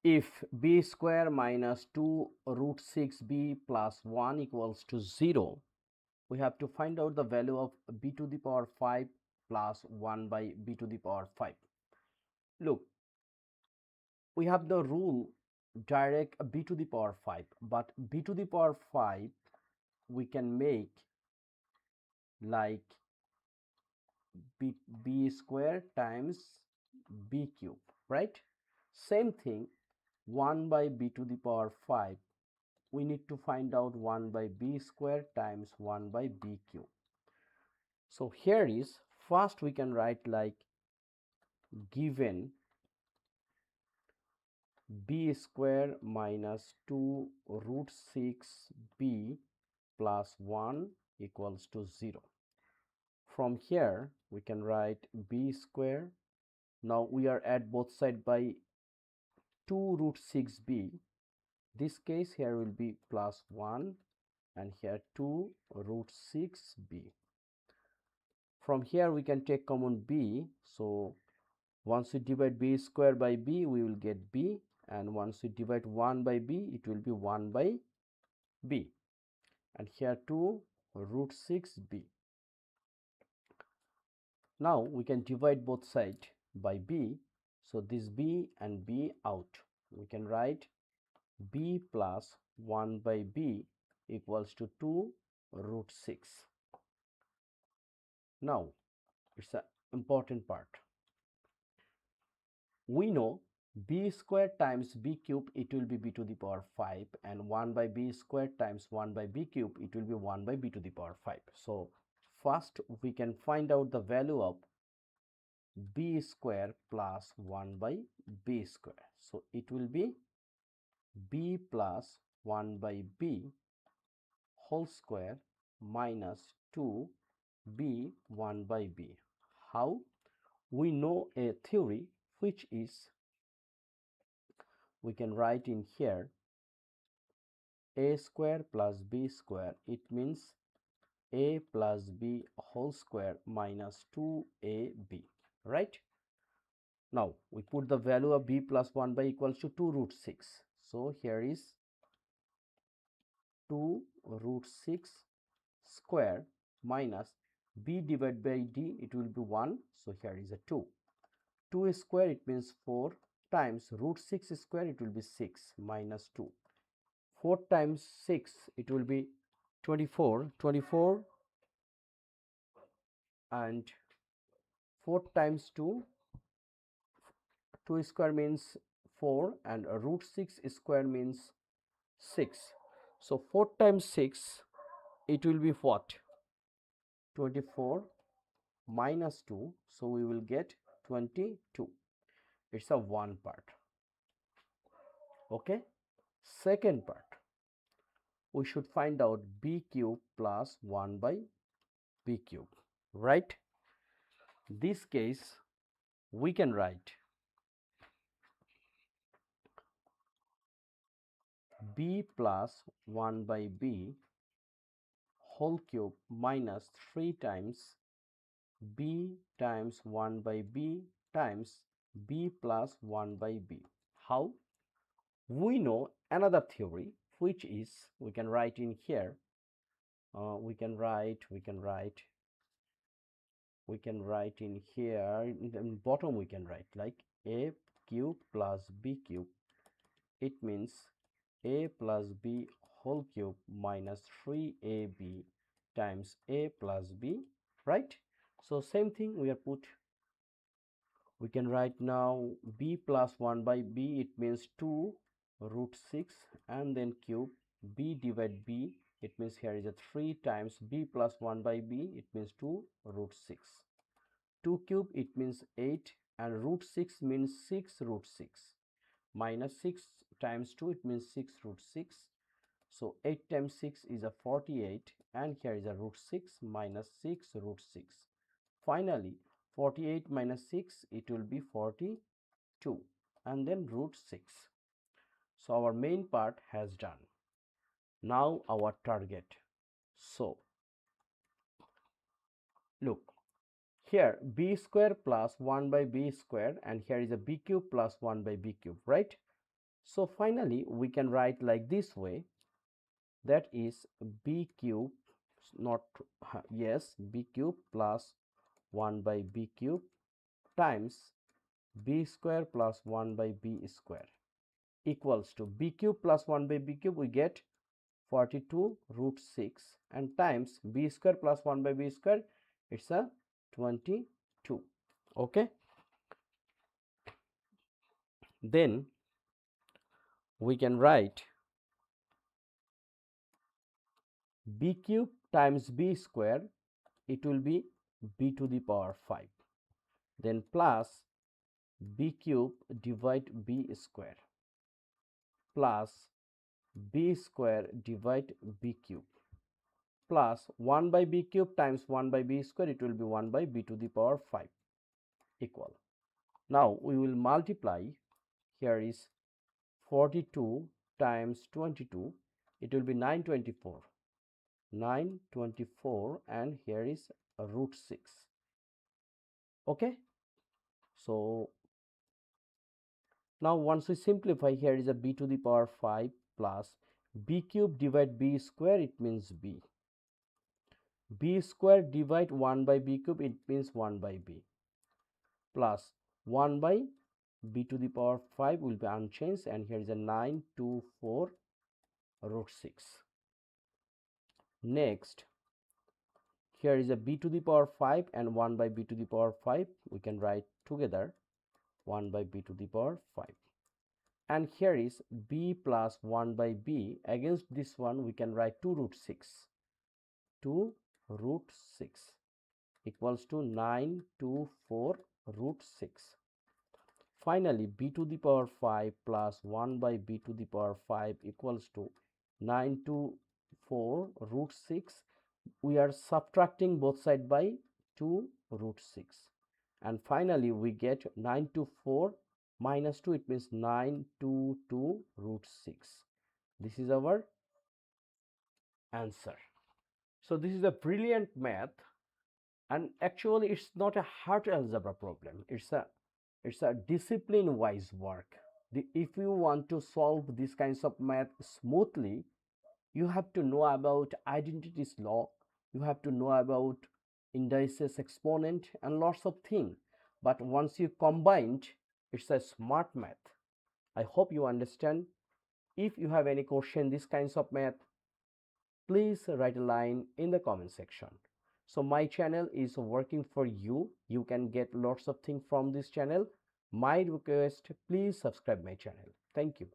if b square minus 2 root 6b plus 1 equals to 0, we have to find out the value of b to the power 5 plus 1 by b to the power 5. Look, we have the rule direct b to the power 5, but b to the power 5 we can make like b square times b cube, right? Same thing, 1 by b to the power 5, we need to find out 1 by b square times 1 by b cube. So here is, first we can write like given b square minus 2 root 6b plus 1 equals to 0. From here we can write b square. Now we are at both sides by 2 root 6b. This case here will be plus 1 and here 2 root 6b. From here we can take common b. So once we divide b square by b, we will get b, and once we divide 1 by b, it will be 1 by b, and here 2 root 6b. Now we can divide both sides by b, so this b and b out. We can write b plus 1 by b equals to 2 root 6. Now it's an important part. We know b square times b cube, it will be b to the power 5, and 1 by b square times 1 by b cube, it will be 1 by b to the power 5. So first we can find out the value of b square plus 1 by b square. So it will be b plus 1 by b whole square minus 2 b 1 by b. How? We know a theory which is, we can write in here a square plus b square, it means a plus b whole square minus 2ab, right? Now we put the value of b plus 1 by equals to 2 root 6. So here is 2 root 6 square minus b divided by d, it will be 1. So here is a 2. 2 square, it means 4, times root 6 square, it will be 6 minus 2. 4 times 6, it will be 24. 24 and 4 times 2, 2 square means 4, and root 6 square means 6. So 4 times 6, it will be what? 24 minus 2, so we will get 22. It's a one part. Okay, second part, we should find out b cube plus 1 by b cube, right? This case we can write b plus 1 by b whole cube minus 3 times b times 1 by b times b plus 1 by b. How? We know another theory which is, we can write in here, we can write in here, in the bottom we can write like a cube plus b cube, it means a plus b whole cube minus 3ab times a plus b, right? So same thing we we can write now b plus 1 by b, it means 2 root 6, and then cube b divided b, it means here is a 3 times b plus 1 by b, it means 2 root 6. 2 cube, it means 8, and root 6 means 6 root 6, minus 6 times 2, it means 6 root 6. So 8 times 6 is a 48, and here is a root 6 minus 6 root 6. Finally 48 minus 6, it will be 42, and then root 6. So our main part has done. Now our target. So look, here b square plus 1 by b square, and here is a b cube plus 1 by b cube, right? So finally we can write like this way, that is b cube, not yes, b cube plus 1 by b cube times b square plus 1 by b square equals to b cube plus 1 by b cube, we get 42 root 6, and times b square plus 1 by b square, it's a 22. Okay, then we can write b cube times b square, it will be b to the power 5, then plus b cube divide b square plus b square divide b cube plus 1 by b cube times 1 by b square, it will be 1 by b to the power 5 equal. Now we will multiply, here is 42 times 22, it will be 924, and here is root 6. Okay, so now once we simplify, here is a b to the power 5 plus b cube divide b square, it means b square divide 1 by b cube, it means 1 by b, plus 1 by b to the power 5 will be unchanged, and here is a 924 root 6. Next, here is a b to the power 5 and 1 by b to the power 5, we can write together 1 by b to the power 5, and here is b plus 1 by b, against this one we can write 2 root 6, 2 root 6 equals to 924 root 6. Finally, b to the power 5 plus 1 by b to the power 5 equals to 924 root 6. We are subtracting both sides by 2 root 6. And finally, we get 924 minus 2, it means 922 root 6. This is our answer. So this is a brilliant math, and actually it's not a hard algebra problem. It's a discipline wise work. If you want to solve these kinds of math smoothly, you have to know about identities law, you have to know about indices, exponent, and lots of things. But once you combined, it's a smart math. I hope you understand. If you have any question these kinds of math, please write a line in the comment section. So my channel is working for you. You can get lots of things from this channel. My request, please subscribe my channel. Thank you.